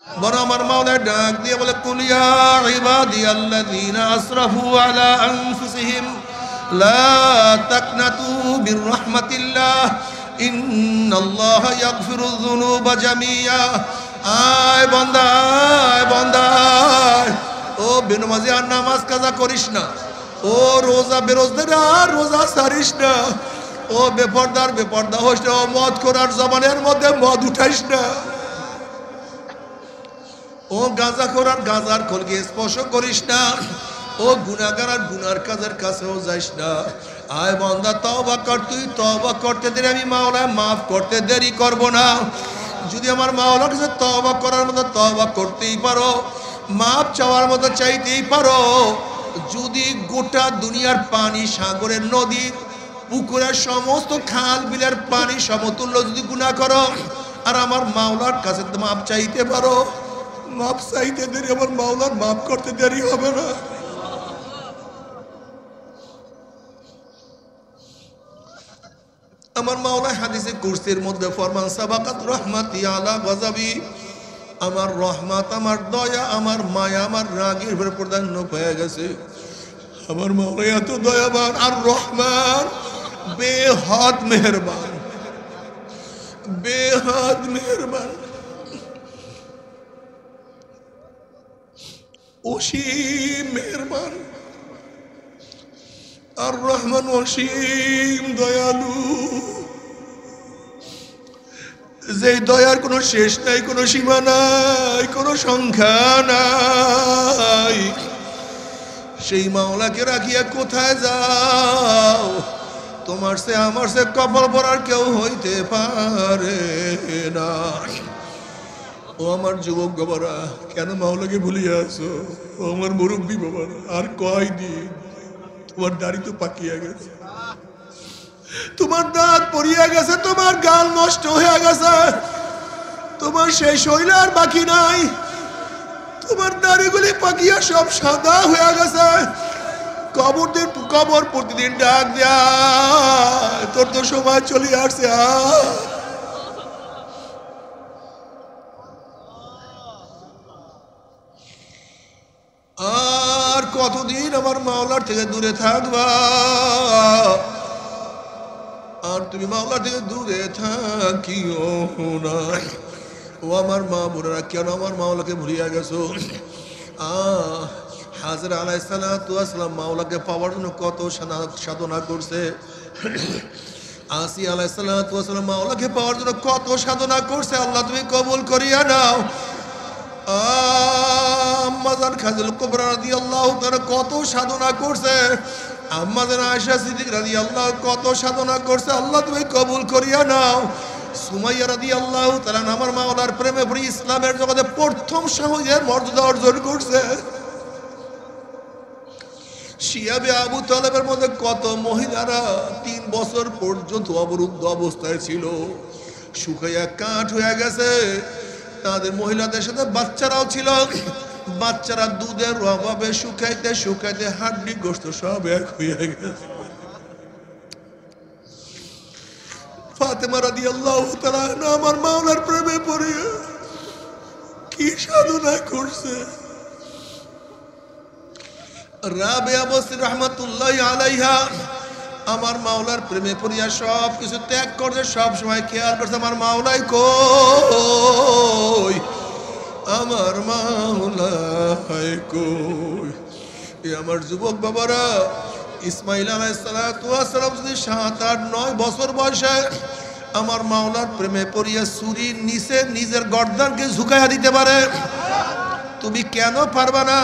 বড় আমার মাওলা ডাক দিয়ে বলে কুল ইয়া ইবাদিয়াল্লাযীনা আসরাফু আলা আনফুসিহিম লা তাকনাতু মির রাহমাতিল্লাহ ইন্নাল্লাহা ইয়াগফিরুয যুনুবা জামিয়া। আয় বান্দা, আয় বান্দা, ও বেনমাজি আর নামাজ কাজা করিস না, ও রোজা বেরোজদার আর রোজা সারিস না, ও বেপরদার বেপরদা হোস না, ও মদ করার জবানের মধ্যে মদ উঠাইস না, ও গাঁজা করার গাঁজার খোলকে স্পর্শ করিস না, ও গুনাহগার আর গুনার কাজের কাছেও যাইস না। আয় বান্দা তওবা কর, তুই তওবা করতে দেরি আমি মাওলা মাফ করতে দেরি করব না। যদি আমার মাওলার কাছে তওবা করার মতো তওবা করতেই পারো, মাফ চাওয়ার মতো চাইতেই পারো, যদি গোটা দুনিয়ার পানি, সাগরের, নদীর, পুকুরের, সমস্ত খাল বিলের পানি সমতুল্য যদি গুনাহ করো আর আমার মাওলার কাছে মাফ চাইতে পারো, মাফ চাইতে দেরি আমার মাওলার মাফ করতে দেরি হবে না। আমার মাওলা হাদিসে কুরসির মধ্যে ফরমান সাবাকাত রাহমাতি আলা গযাবি, আমার রহমত, আমার দয়া, আমার মায়া, আমার রাগের উপরে প্রাধান্য পেয়ে গেছে। আমার মাওলা এত দয়াবান আর রহমান, বেহাদ মেহেরবান, বেহাদ মেহেরবান, অসীম মেহেরবান। আর রহমান অসীম দয়ালু, যে দয়ার কোনো শেষ নাই, কোনো সীমা নাই, কোনো সংখ্যা নাই। সেই মাওলাকে রাখিয়া কোথায় যাও? তোমার সে আমার সে কপাল পরার কেউ হইতে পারে না। ও আমার যুবক বাবারা, কেন মাওলাকে ভুলিয়া আছো? ও আমার মুরব্বী বাবারা, আর কয়দিন? তোমার দাড়ি তো পাকিয়া গেছে, তোমার দাঁত পড়িয়া গেছে, তোমার গাল নষ্ট হয়ে গেছে, তোমার সেই শৈল আর বাকি নাই, তোমার দাড়িগুলি পাকিয়া সব সাদা হয়ে গেছে। কবর প্রতিদিন ডাক দেয়, তোর তো সময় চলে আসছে। আর কতদিন আমার মাওলার থেকে দূরে থাকবা? আর তুমি মাওলার থেকে দূরে থাকিও না। ও আমার মা বোনেরা, কেন আমার মাওলাকে ভুলিয়া গেছো? হাজরা আলাইহিস সালাতু ওয়াস সালাম মাওলাকে পাওয়ার জন্য কত সাধনা করছে। আসি আলাইহিস সালাতু ওয়াস সালাম মাওলাকে পাওয়ার জন্য কত সাধনা করছে। আল্লাহ তুমি কবুল করিয়া নাও। আম্মাজান খাদিজা কুবরা রাদিয়াল্লাহু তাআলা কত সাধনা করছে। আম্মাজান আয়েশা সিদ্দিক রাদিয়াল্লাহু কত সাধনা করছে। আল্লাহ তুমি কবুল করিয়া নাও। সুমাইয়া রাদিয়াল্লাহু তাআলা আমার মাওলার প্রেমে পড়ে ইসলামের জগতে প্রথম শাহীদের মর্যাদা অর্জন করছে। শিয়াবে আবু তালেবের মধ্যে কত মহিলারা 3 বছর পর্যন্ত অবরুদ্ধ অবস্থায় ছিল, শুকাইয়া কাঠ হয়ে গেছে। তাদের মহিলাদের সাথে বাচ্চারাও ছিল। বাচ্চারা দুধের অভাবে শুকাইতে শুকাইতে হাড্ডি গোশত সব এক হয়ে গেছে। ফাতেমা রাদিয়াল্লাহু তাআলা আমার মাওলার প্রেমে পড়ে কি সাধনা করছে। রাবেয়া বসরি রাহমাতুল্লাহি আলাইহা আমার মাওলার প্রেমে পড়িয়া সব কিছু ত্যাগ করছে। সব সময় খেয়াল করছে আমার মাওলাই কই, আমার মাওলাই কই। আমার যুবক বাবারা, ইসমাইল আলাইহিস সালাতু ওয়াস সালাম যদি 7, 8, 9 বছর বয়সে আমার মাওলার প্রেমে পড়িয়া ছুরির নিচে নিজের গর্দানকে ঝুঁকাইয়া দিতে পারে, তুমি কেন পারবা না?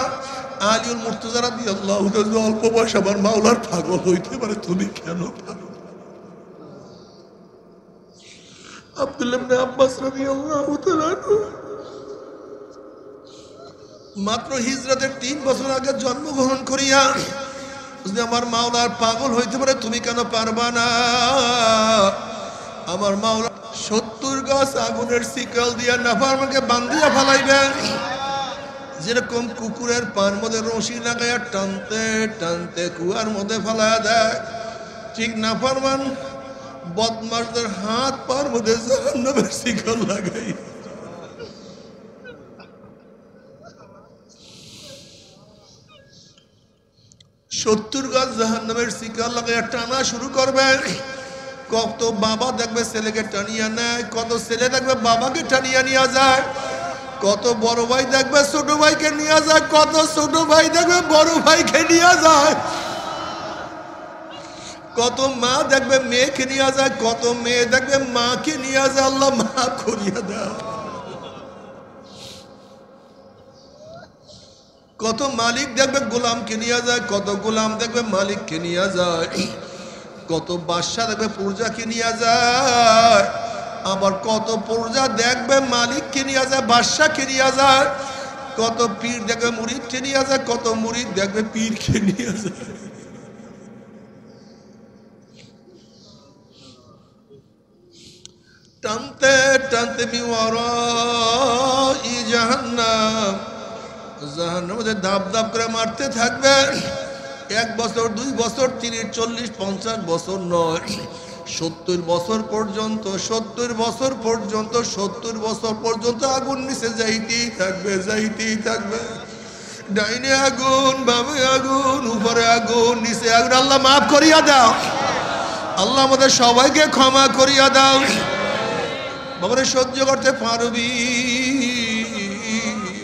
আলিউল মুর্তজা রাদিয়াল্লাহু তাআলা অল্প বয়সে আমার মাওলার পাগল হইতে পারে, তুমি কেন পারো? আব্দুল্লাহ ইবনে আব্বাস রাদিয়াল্লাহু তাআলা মাত্র হিজরতের 3 বছর আগে জন্মগ্রহণ করিয়া যদি আমার মাওলার পাগল হইতে পারে, তুমি কেন পারবা না? আমার মাওলা 70 গাছ আগুনের শিকল দিয়া নাফরমানকে বান্ধিয়া ফেলাইবেন। যেরকম কুকুরের পার মধ্যে রশি লাগাইয়া টানতে টানতে কুয়ার মধ্যে ফেলাইয়া দেয়, ঠিক নাফরমান বদমাশদের হাত পার মধ্যে জাহান্নামের শিকল লাগাই 70 গজ জাহান্নামের শিকল লাগায় টানা শুরু করবে। কত বাবা দেখবে ছেলেকে টানিয়া নেয়, কত ছেলে দেখবে বাবাকে টানিয়া নিয়ে যায়, কত বড় ভাই দেখবে ছোট ভাইকে নিয়ে যায়, কত ছোট ভাই দেখবে বড় ভাইকে নিয়ে যায়, কত মা দেখবে মেয়েকে নিয়ে যায়, কত মেয়ে দেখবে মাকে নিয়ে যায়। আল্লাহ মাফ করিয়া দাও। কত মালিক দেখবে গোলামকে নিয়ে যায়, কত গোলাম দেখবে মালিককে নিয়ে যায়, কত বাদশা দেখবে প্রজাকে নিয়ে যায়, আবার কত প্রজা দেখবে মালিককে নিয়ে যায়, বাদশাকে নিয়ে যায়, কত পীর দেখবে মুরিদকে নিয়ে যায়, কত মুরিদ দেখবে পীরকে নিয়ে যায়। টানতে টানতে মিওয়ারাই জাহান্নাম, জাহান্নামের মধ্যে ধাপ ধাপ করে মারতে থাকবে। 1 বছর 2 বছর 30 40 50 বছর নয়, 70 বছর পর্যন্ত, 70 বছর পর্যন্ত, 70 বছর পর্যন্ত আগুন নিচে যাইতেই থাকবে, যাইতেই থাকবে। ডাইনে আগুন, বামে আগুন, উপরে আগুন, নিচে আগুন। আল্লাহ মাফ করিয়া দাও, আল্লাহ আমাদের সবাইকে ক্ষমা করিয়া দাও। বাবারে সহ্য করতে পারবি?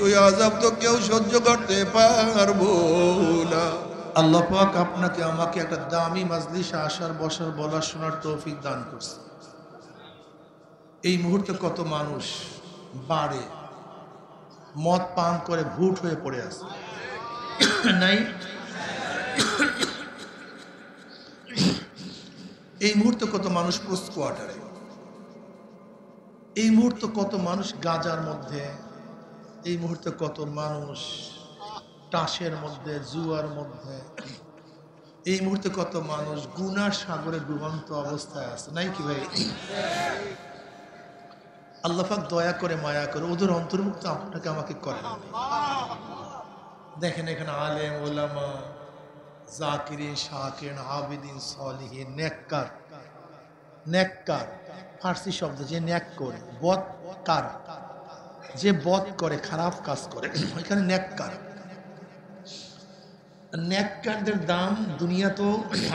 ওই আযাব তো কেউ সহ্য করতে পারবো না। আল্লাহ পাক আপনাকে আমাকে একটা দামি মাজলিসে আসার, বসার, বলার, শোনার তৌফিক দান করছে। এই মুহূর্তে কত মানুষ বাড়ে মদ পান করে ভুট হয়ে পড়ে আছে, নাই? এই মুহূর্তে কত মানুষ পোস্ট কোয়ার্টারে, এই মুহূর্তে কত মানুষ গাঁজার মধ্যে, এই মুহূর্তে কত মানুষ টাসের মধ্যে, জুয়ার মধ্যে, এই মুহূর্তে কত মানুষ গুনার সাগরে ডুবন্ত অবস্থায় আছে, নাই কি ভাই? আল্লাহ পাক দয়া করে মায়া করে ওদের অন্তর্ভুক্ত আপনাকে আমাকে করেন। দেখেন এখানে আলেম ওলামা, জাকিরিন, শাকিরিন, আবিদিন, সলিহিন, নেককার। নেককার ফার্সি শব্দ, যে ন্যাক করে, বদকার, যে বদ করে, খারাপ কাজ করে, এখানে নেককার। নেককারদের দাম দুনিয়াতেও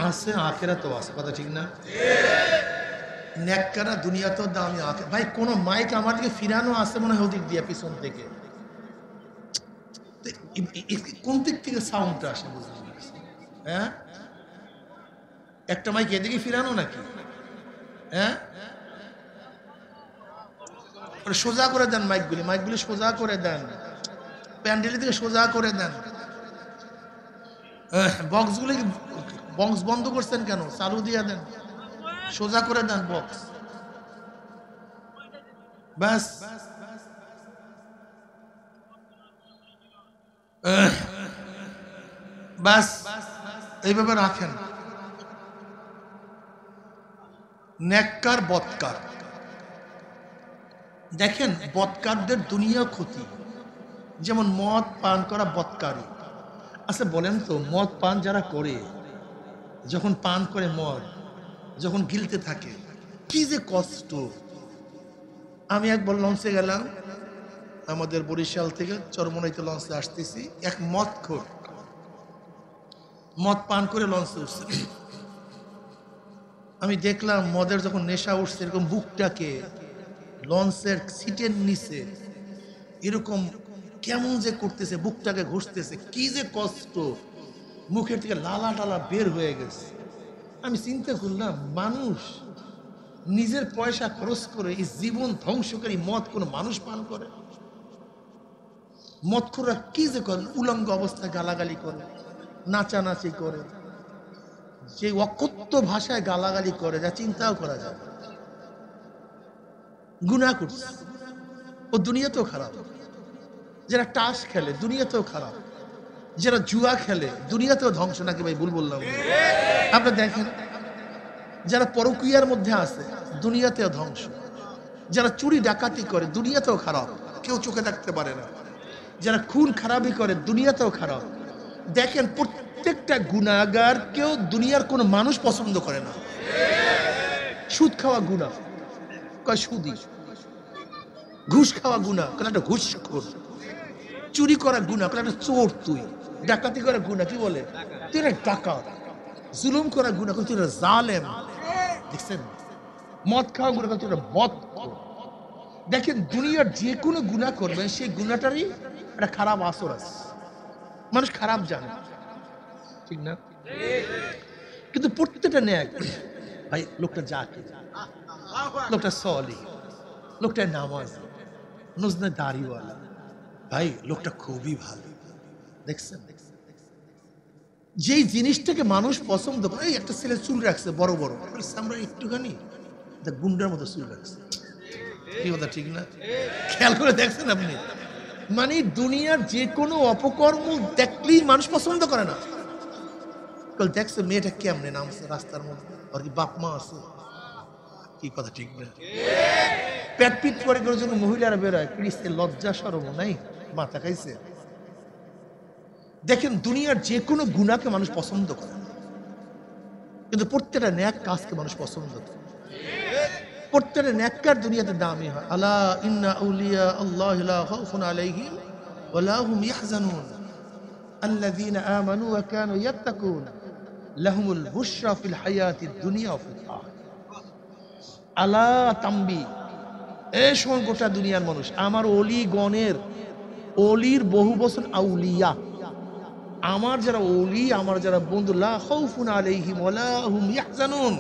আছে, আখিরাতেও আছে, কথা ঠিক না? নেককাররা দুনিয়াতেও দামি, ভাই কোন মাইক আমার দিকে ফিরানো আছে মনে হয় ওদিক দিয়ে, পিছন থেকে। কোন দিক থেকে সাউন্ডটা আসে বুঝলি? হ্যাঁ, একটা মাইক এদিকে ফিরানো নাকি? হ্যাঁ, সোজা করে দেন মাইকগুলি, মাইকগুলি সোজা করে দেন, প্যান্ডেলের দিকে সোজা করে দেন। বক্সগুলি, বক্স বন্ধ করছেন কেন? চালু দিয়ে দেন, সোজা করে দেন বক্স, ব্যাস। ব্যাস এইভাবে রাখেন। নেককার, বদকার। দেখেন বদকারদের দুনিয়া ক্ষতি, যেমন মদ পান করা বদকারী। আচ্ছা বলেন তো, মদ পান যারা করে, যখন পান করে মদ, যখন গিলতে থাকে, কি যে কষ্ট। আমি একবার লঞ্চে গেলাম, আমাদের বরিশাল থেকে চরমনাইতে লঞ্চে আসতেছি, এক মদখোর মদ পান করে লঞ্চে উঠছে। আমি দেখলাম মদের যখন নেশা উঠছে, এরকম বুকটাকে লঞ্চের সিটের নিচে এরকম কেমন যে করতেছে, বুকটাকে ঘষতেছে, কি যে কষ্ট, মুখের থেকে লালা টালা বের হয়ে গেছে। আমি চিন্তা করলাম, মানুষ নিজের পয়সা খরচ করে এই জীবন ধ্বংসকারী মদ কোনো মানুষ পান করে? মদখোররা কি যে করে, উলঙ্গ অবস্থায় গালাগালি করে, নাচানাচি করে, যে অকথ্য ভাষায় গালাগালি করে, যা চিন্তাও করা যায়। গুনাহ করছে, ও দুনিয়াতেও খারাপ। যারা টাস খেলে দুনিয়াতেও খারাপ, যারা জুয়া খেলে দুনিয়াতেও ধ্বংস, নাকি ভাই ভুল বললাম? আপনি দেখেন, যারা পরকীয়ার মধ্যে আছে দুনিয়াতেও ধ্বংস, যারা চুরি ডাকাতি করে দুনিয়াতেও খারাপ, কেউ চোখে দেখতে পারে না, যারা খুন খারাপি করে দুনিয়াতেও খারাপ। দেখেন প্রত্যেকটা গুনাহগার কেউ দুনিয়ার কোনো মানুষ পছন্দ করে না। সুদ খাওয়া গুনাহ, কয় সুদি। ঘুষ খাওয়া গুনাহ, কারণ একটা ঘুষখোর। চুরি করা গুনাহ, কারণ একটা চোর তুই। ডাকাতি করা গুনাহ, কি বলে? তুই একটা ডাকাত, জুলুম করা গুনাহ করছিস, তুই একটা জালেম। দেখছেন, মদ খাওয়া গুনাহ করছিস, তুই একটা বদখোর। দেখেন, দুনিয়ার যে কোনো গুনাহ করবেন সেই গুনাহটারই একটা খারাপ আসর আছে, মানুষ খারাপ জানে, ঠিক না? কিন্তু প্রত্যেকটা ন্যায় ভাই, লোকটা জাকে, লোকটা সলি, লোকটা নামাজ, নজনে দাড়িওয়ালা, ভাই লোকটা খুবই ভালো। দেখছেন, যেই জিনিসটাকে মানুষ পছন্দ করে, এই একটা ছেলে চুল রাখছে বড় বড়, আমরা একটুখানি গুন্ডার মতো চুল রাখছে, কি কথা ঠিক না? খেয়াল করে দেখছেন আপনি? মানে দুনিয়ার যে কোনো অপকর্ম দেখলেই মানুষ পছন্দ করে না। দেখছে মেয়েটা কেমনে নামছে রাস্তার মধ্যে, আর কি বাপ মা আছে, কি কথা ঠিক না? পেট পিট করে করে যখন মহিলারা বেরোয়, পিড়িতে লজ্জা শরম নাই, মাথা খাইছে। দেখেন, দুনিয়ার যে কোনো গুনাহকে মানুষ পছন্দ করে, কিন্তু প্রত্যেকটা ন্যাক কাজকে মানুষ পছন্দ করে। প্রত্যেকটা ন্যাক্কার দুনিয়াতে দামি হয়। আলা ইন্না আউলিয়া আল্লাহি লা খাউফুন আলাইহিম ওয়া লা হুম ইয়াহজানুন আল্লাযীনা আমানু ওয়া কানু ইয়াত্তাকুন লাহুমুল বুশরা ফিল হায়াতিদ দুনিয়া ওয়া ফিল আখিরাহ। আলা তাম্বি, এই সময় গোটা দুনিয়ার মানুষ, আমার অলি গণের, অলির বহু বছর আউলিয়া, আমার যারা অলি, আমার যারা বন্ধু, লা খাউফুন আলাইহিম ওয়া লা হুম ইয়াহজানুন,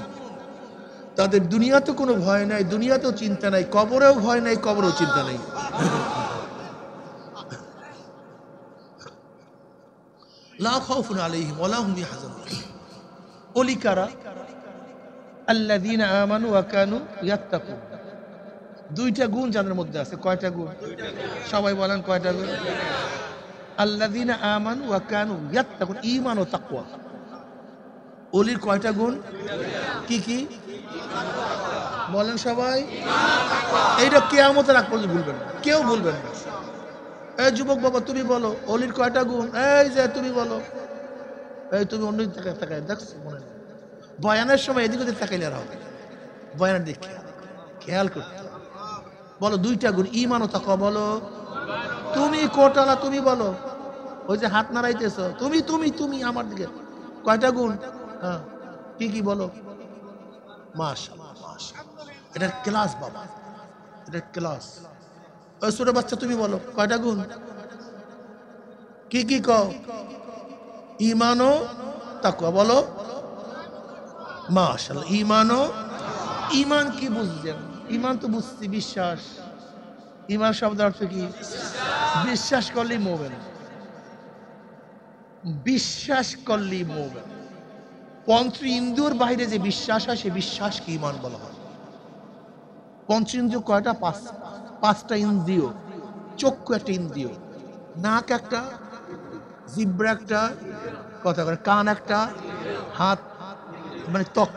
তাদের দুনিয়াতে কোনো ভয় নাই, দুনিয়াতেও চিন্তা নাই, কবরেও ভয় নাই, কবরেও চিন্তা নাই। লা খাউফুন আলাইহিম ওয়া লা হুম ইয়াহজানুন। ওলি কারা? আল্লাযীনা আমানু ওয়া কানু ইয়াত্তাকুন। দুইটা গুণ যাদের মধ্যে আছে। কয়টা গুণ? সবাই বলেন কয়টা গুণ? আল্লাযীনা আমানু ওয়া কানু ইয়াত্তাকুন, ঈমান ও তাকওয়া। ওলির কয়টা গুণ? কি কি বলেন সবাই? এইটা কিয়ামতের আগ পর্যন্ত ভুলবেন না, কেউ ভুলবেন না। এই যুবক বাবা, তুমি বলো ওলির কয়টা গুণ? এই যে তুমি বলো, এই তুমি অন্য দিকে তাকায় দেখছো, মনে নেই। বয়ানের সময় এদিক ওদিক তাকাইলে আর হবে, বয়ানের দিক খেয়াল করতে বলো। দুইটা গুণ, ঈমান ও তাকওয়া। বলো তুমি কোটালা, তুমি বলো, ওই যে হাত নাড়াইতেছ, তুমি তুমি তুমি আমার দিকে, কয়টা গুণ? হ্যাঁ, কি কি বলো? মাশাআল্লাহ, মাশাআল্লাহ, এটার ক্লাস বাবা, এটার ক্লাস। ওই ছোট বাচ্চা, তুমি বলো কয়টা গুণ? কি কি কও? ঈমান ও তাকওয়া। বলো মাশাআল্লাহ, ঈমান ও। ঈমান কি বুঝছেন? ঈমান তো বুঝছি, বিশ্বাস। ঈমান শব্দের অর্থ কি? বিশ্বাস করলেই মুমিন, বিশ্বাস করলেই মুমিন। পঞ্চ ইন্দ্রিয়র বাইরে যে বিশ্বাস হয় সে বিশ্বাসকে ঈমান বলা হয়। পঞ্চ ইন্দ্রিয় কয়টা? পাঁচটা ইন্দ্রিয়। চক্ষু একটা ইন্দ্রিয়, নাক একটা, জিহ্বা একটা, কথা করে কান একটা, হাত মানে ত্বক।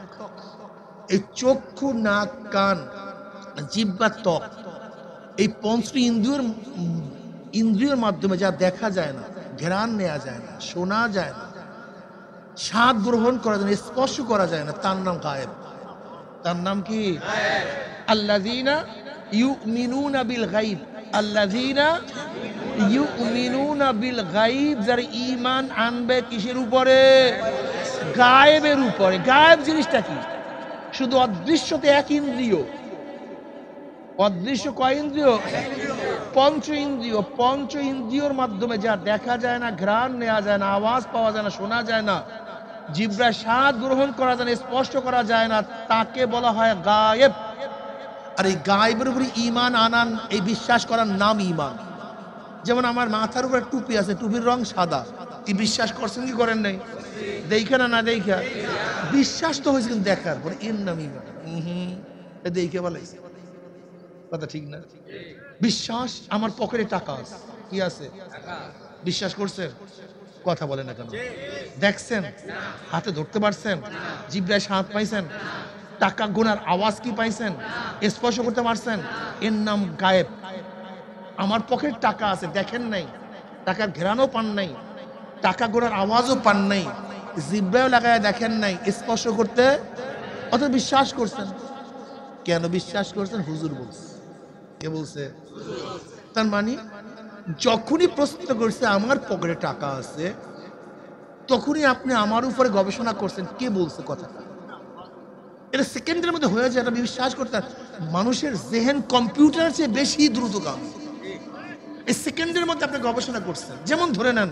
এই চক্ষু, নাক, কান, জিহ্বা, ত্বক, এই পঞ্চ ইন্দ্রিয়র মাধ্যমে যা দেখা যায় না, ঘ্রাণ নেওয়া যায় না, শোনা যায় না, স্বাদ গ্রহণ করা যায় না, স্পর্শ করা যায় না, তার নাম গায়েব। তার নাম কি? আল্লাযীনা ইউমিনুনা বিল গায়ব। আল্লাযীনা ইউমিনুনা বিল গায়ব, যারা ঈমান আনবে কিসের উপরে? গায়েবের উপরে। গায়েব জিনিসটা কি? শুধু অদৃশ্যতে এক ইন্দ্রিয়। অদৃশ্য কয় ইন্দ্রিয়? পঞ্চ ইন্দ্রিয়। পঞ্চ ইন্দ্রিয়র মাধ্যমে যা দেখা যায় না, ঘ্রাণ নেওয়া যায় না, আওয়াজ পাওয়া যায় না, শোনা যায় না, জিহ্বায় স্বাদ গ্রহণ করা যায় না, স্পষ্ট করা যায় না, তাকে বলা হয় গায়েব। আর এই গায়েবের উপরে ঈমান আনান, এই বিশ্বাস করার নাম ঈমান। যেমন আমার মাথার উপরে টুপি আছে, টুপির রং সাদা, কি বিশ্বাস করছেন কি করেন নাই? দেখা না, না দেখা বিশ্বাস তো হয়েছে, কিন্তু দেখার পরে এর নাম ঈমান। দেখে বলাইছে, কথা ঠিক না? বিশ্বাস। আমার পকেটে টাকা আছে, কি আছে? বিশ্বাস করছেন? কথা বলে না কেন? দেখছেন? হাতে ধরতে পারছেন? জিহ্বায় স্বাদ পাইছেন? টাকা গোনার আওয়াজ কি পাইছেন? স্পর্শ করতে পারছেন? এর নাম গায়েব। আমার পকেটে টাকা আছে, দেখেন নাই, টাকার ঘেরানো পান নাই, টাকা গোনার আওয়াজও পান নাই, জিহ্বায়ও লাগায় দেখেন নাই, স্পর্শ করতে, অত বিশ্বাস করছেন। কেন বিশ্বাস করছেন? হুজুর বলছে। কে বলছে? তার মানে যখনই প্রশ্ন করছে আমার পকেটে টাকা আছে, তখনই আপনি আমার উপরে গবেষণা করছেন কে বলছে কথাটা। এটা সেকেন্ডের মধ্যে হয়ে যায়, এটা বিশ্বাস করতে। মানুষের জেহেন কম্পিউটারের চেয়ে বেশি দ্রুতগামী। এই সেকেন্ডের মধ্যে আপনি গবেষণা করছেন। যেমন ধরে নেন,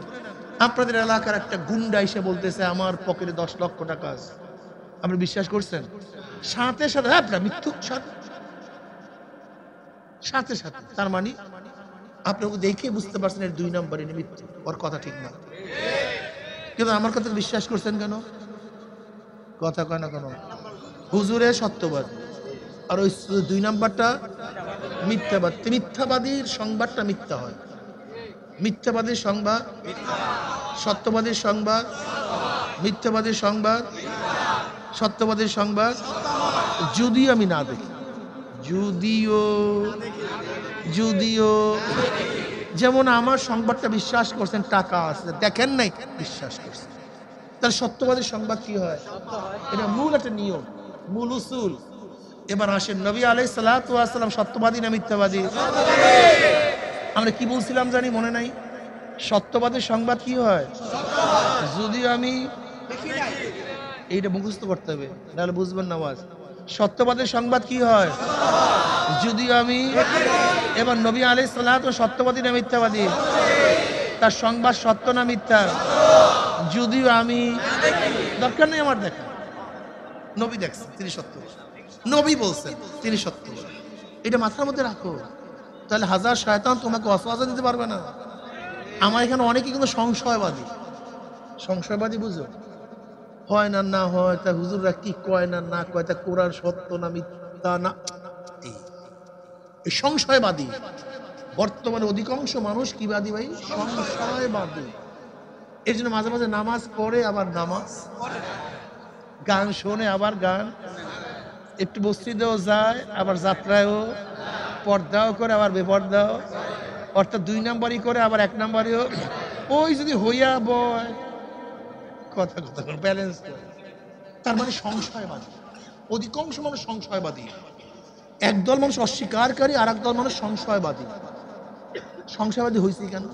আপনাদের এলাকার একটা গুন্ডা এসে বলতেছে আমার পকেটে 10 লক্ষ টাকা আছে, আপনি বিশ্বাস করছেন? সাথে সাথে আপনার মৃত্যু, সাথে সাথে। তার মানে আপনি ওকে দেখে বুঝতে পারছেন এর 2 নম্বরই মৃত্যু, ওর কথা ঠিক না। কিন্তু আমার কথা বিশ্বাস করছেন কেন? কথা কয় না কেন? হুজুরে সত্যবাদ, আর ওই 2 নম্বরটা মিথ্যাবাদ। মিথ্যাবাদীর সংবাদটা মিথ্যা হয়। মিথ্যাবাদীর সংবাদ, সত্যবাদীর সংবাদ, মিথ্যাবাদীর সংবাদ, সত্যবাদীর সংবাদ। যদিও আমি না দেখি, যদিও যেমন আমার সংবাদটা বিশ্বাস করছেন টাকা আছে, দেখেন নাই বিশ্বাস করছেন, তাহলে সত্যবাদীর সংবাদ কি হয়? এটা মূল একটা নিয়ম, মূল উসুল। এবার আসেন, নবী আলাইহিস সালাতু ওয়াস সালাম সত্যবাদী না মিথ্যাবাদী? আমরা কি বলছিলাম জানি, মনে নাই? সত্যবাদীর সংবাদ কি হয়? যদিও আমি, এইটা মুখস্থ করতে হবে, নাহলে বুঝবেন না আওয়াজ। সত্যবাদীর সংবাদ কি হয়? যদিও আমি। এবার নবী আলাইহিস সালাতু সত্যবাদী না মিথ্যাবাদী? তার সংবাদ সত্য না মিথ্যা? যদিও আমি, দরকার নেই আমার দেখা, নবী দেখছেন তিনি সত্য, নবী বলছেন তিনি সত্য। এটা মাথার মধ্যে রাখো, তাহলে হাজার শয়তান তোমাকে ওয়াসওয়াসা দিতে পারবে না। আমার এখানে অনেকে কিন্তু সংশয়বাদী। সংশয়বাদী বুঝো? হয় না না হয়, তা হুজুররা কি কয় না না কয়, তা কোরআন সত্য না মিথ্যা না, এই সংশয়বাদী। বর্তমানে অধিকাংশ মানুষ কি বাদী ভাই? সংশয়বাদী। এর জন্য মাঝে মাঝে নামাজ পড়ে আবার নামাজ, গান শোনে আবার গান, একটু মসজিদেও যায় আবার যাত্রায়ও, পর্দাও করে আবার বেপর্দাও, অর্থাৎ 2 নম্বরই করে আবার 1 নম্বরেও। ওই যদি হইয়া বয় কথা কথা ব্যালেন্স করে। তার মানে সংশয়বাদী। অধিকাংশ মানুষ সংশয়বাদী। একদল মানুষ অস্বীকারী, আর একদল মানুষ সংশয়বাদী। সংশয়বাদী হয়েছে কেন?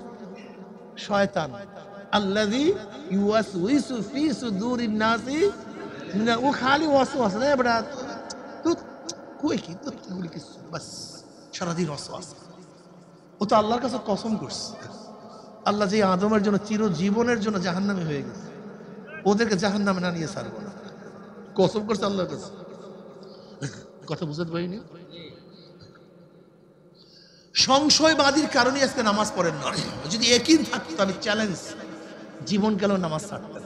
শয়তান আল্লাযী ইউওয়াসউইসু ফি সুদুরিন নাসি, ও খালি ওয়াসওয়াসা দেয় বড়া, তুই কই কি তুই বলি কিছু বাস সারাদিন ওয়াসওয়াসা। ও তো আল্লাহর কাছে কসম করছে, আল্লাহ যে আদমের জন্য চিরজীবনের জন্য জাহান্নামী হয়ে গেছে, ওদেরকে জাহান্নামে না নিয়ে ছাড়বো না, কসম করছে আল্লাহর কাছে। কথা বুঝতে পারিনি? সংশয়বাদীর কারণে আজকে নামাজ পড়েন না। যদি একই থাকতো, আমি চ্যালেঞ্জ, জীবন গেলেও নামাজ ছাড়তেন,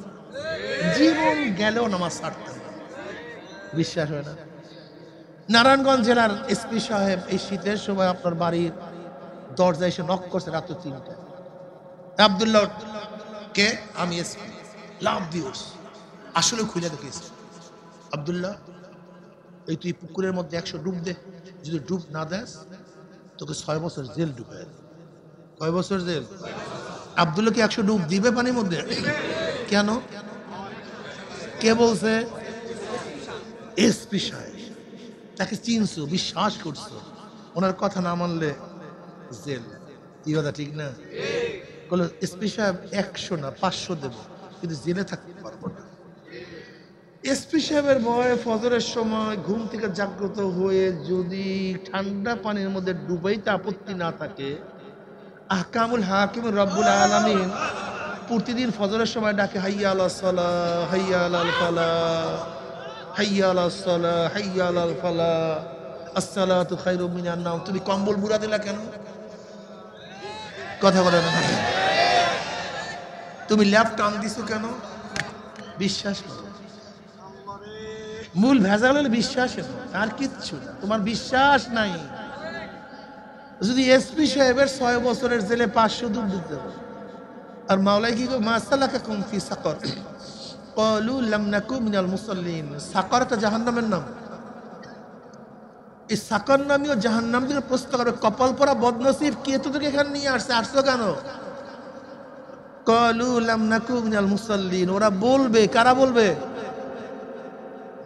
জীবন গেলেও নামাজ ছাড়তেন। বিশ্বাস হয় না? নারায়ণগঞ্জ জেলার এসপি সাহেব এই শীতের সময় আপনার বাড়ির দরজায় এসে নক করছে রাত 3টায়। আব্দুল্লাহ কে? আমি এসপি। লাভ দিওস, আসলে খুলে দেখিস, আব্দুল্লাহ এই তুই পুকুরের মধ্যে 100 ডুব দে, যদি ডুব না দেস তোকে 6 বছর জেল ঢুকায়। কয় বছর জেল? আব্দুল্লাহকে 100 ডুব দিবে পানির মধ্যে? কেন? কে বলছে? এসপি সাহেব। তাকে চিনছো, বিশ্বাস করছো, ওনার কথা না মানলে জেল। কি কথা ঠিক না? বলো এসপি সাহেব 100 না 500 দেব, কিন্তু জেলে থাকতে পারবো না। এসপি সাহেবের ভয়ে ফজরের সময় ঘুম থেকে জাগ্রত হয়ে যদি ঠান্ডা পানির মধ্যে ডুবাইতে আপত্তি না থাকে, আহকামুল হাকিম রব্বুল আলামিন প্রতিদিন ফজরের সময় ডাকে, হাইয়া আলাস সালাহ, হাইয়া আলাল ফালাহ, হাইয়া আলাস সালাহ, হাইয়া আলাল ফালাহ, আসসালাতু খায়রুম মিনান নাওম। তুমি কম্বল মুড়া দিলা কেন? কথা বলে না। তুমি ল্যাপ টান দিছো কেন? বিশ্বাস করো। মূল ভেজাল হলে বিশ্বাস, আর কিচ্ছু না। তোমার বিশ্বাস নাই। যদি এসপি সাহেবের 6 বছরের জেলে 500 ডুব দিতে হবে, আর মাওলাই কি মা সালাকাকুম ফি সাকর ক্বালু লাম নাকু মিনাল মুসাল্লিন। সাকর একটা জাহান্নামের নাম। এই সাকর নামীয় জাহান্নাম থেকে প্রশ্ন করবে, কপাল পরা বদনসিব কে তোদেরকে এখানে নিয়ে আসছে? আসছো কেন? ক্বালু লাম নাকু মিনাল মুসাল্লিন। ওরা বলবে, কারা বলবে?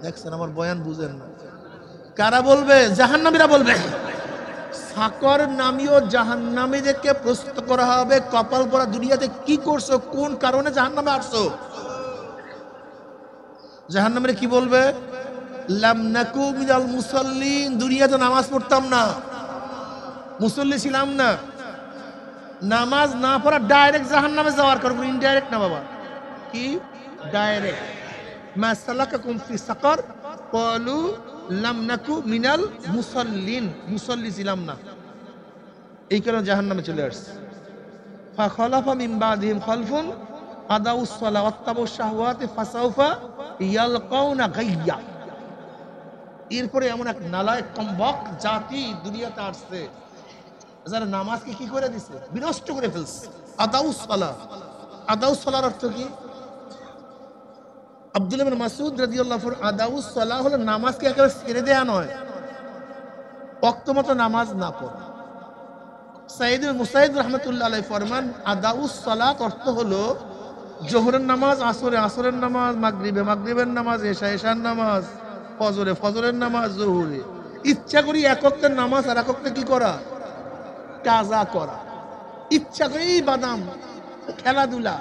দেখছেন আমার বয়ান বুঝেন না। কারা বলবে? জাহান্নামীরা বলবে। সাকর নামীয় জাহান্নামীদেরকে প্রশ্ন করা হবে, কপাল পরা দুনিয়াতে কি করছো, কোন কারণে জাহান্নামে আসছো? জাহান্নামে কি বলবে? লাম নাকু মিনাল মুসাল্লিন, দুনিয়াতে নামাজ পড়তাম না, মুসল্লি ছিলাম না। নামাজ না পড়া ডাইরেক্ট জাহান্নামে যাওয়ার কারণ, ইনডাইরেক্ট না বাবা, কি ডাইরেক্ট। মা সালাকাকুম ফি সাকার ক্বালু লাম নাকু মিনাল মুসাল্লিন, মুসল্লি ছিলাম না, এই কারণে জাহান্নামে চলে আসছে। ফা খালাফা মিন বাদিহিম খালফুন আদাউস সালাত ওয়াত্তাবাউশ শাহওয়াতি ফাসাউফা ইয়ালকাউনা গাইয়্যা। এরপরে এমন এক নালায়েক কমবক জাতি দুনিয়াতে আসছে যারা নামাজকে কি করে দিছে? বিনষ্ট করে ফেলছে। আদাউস সালাত, আদাউস সালার অর্থ কি? আব্দুল্লাহ ইবনে মাসউদ রাদিয়াল্লাহু আনহু, আদাউস সালাহ হলো নামাজকে একেবারে ছেড়ে দেয়া নয়, ওয়াক্ত মতো নামাজ না পড়া। সাইয়্যিদ মুসাইয়্যিদ রাহমাতুল্লাহ আলাইহি ফরমান, আদাউস সালাত অর্থ হলো জোহরের নামাজ আসরে, আসরের নামাজ মাগরিবে, মাগরিবের নামাজ এশা, এশার নামাজ ফজরে, ফজরের নামাজ জোহরে। ইচ্ছা করি এক ওয়াক্তের নামাজ আর এক ওয়াক্তে কি করা? কাজা করা। ইচ্ছা করে এই বাদাম, খেলাধুলা,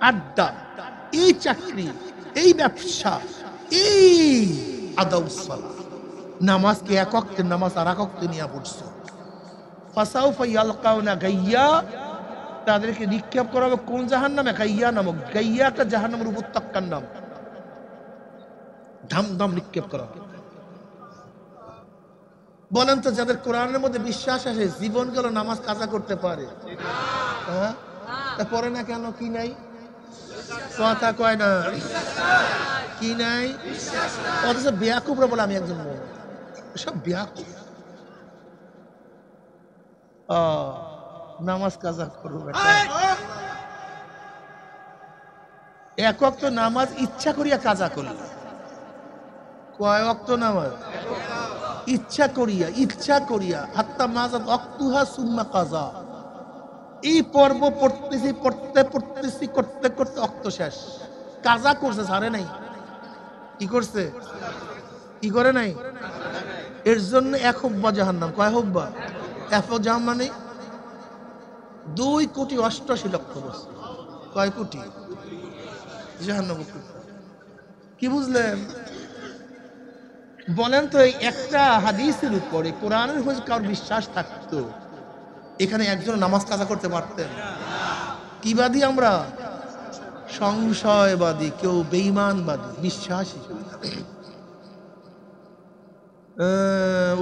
আড্ডা, এই চাকরি, এই ব্যবসা, এই আদাউস সালাত। নামাজকে এক ওয়াক্তের নামাজ আর এক ওয়াক্তে নিয়ে পড়ছে। ফাসাউফা ইয়ালকাউনা গাইয়্যা, তাদেরকে নিক্ষেপ করা হবে কোন জাহান্নামে? গাইয়্যা নামক। গাইয়্যা একটা জাহান্নামের উপত্যকার নাম, ধামধাম নিক্ষেপ করা হবে। বলেন তো, যাদের কোরআনের মধ্যে বিশ্বাস আছে জীবন গেল নামাজ কাজা করতে পারে? হ্যাঁ, তা পড়ে না কেন? কি নাই? কথা কয় না, কি নাই? অথচ বেয়াকুবরা বলে আমি একজন মুমিন, সব বেয়াকুব। নামাজ কাজা করবো, এক ওয়াক্ত নামাজ ইচ্ছা করিয়া কাজা করলে। কয় ওয়াক্ত নামাজ? ইচ্ছা করিয়া, ইচ্ছা করিয়া। হাত্তা মাজাত ওয়াক্তুহা সুম্মা কাজা। এই পর্ব পড়তেছি, পড়তে পড়তেছি, করতে করতে ওয়াক্ত শেষ। কাজা করছে, ছাড়ে নাই। কি করছে? কি করে নাই? এর জন্য এক হুব্বা জাহান্নাম। কয় হুব্বা? এক জাহান্নাম মানে 2,88,00,000 বছর। কয় কোটি? জাহান্নাম। কি বুঝলেন? বলেন তো, এই একটা হাদিসের উপরে কোরআনের উপর কারোর বিশ্বাস থাকতো, এখানে একজন নামাজ কাজা করতে পারতেন? কি বাদী আমরা? সংশয়বাদী, কেউ বেঈমানবাদী, বিশ্বাসী।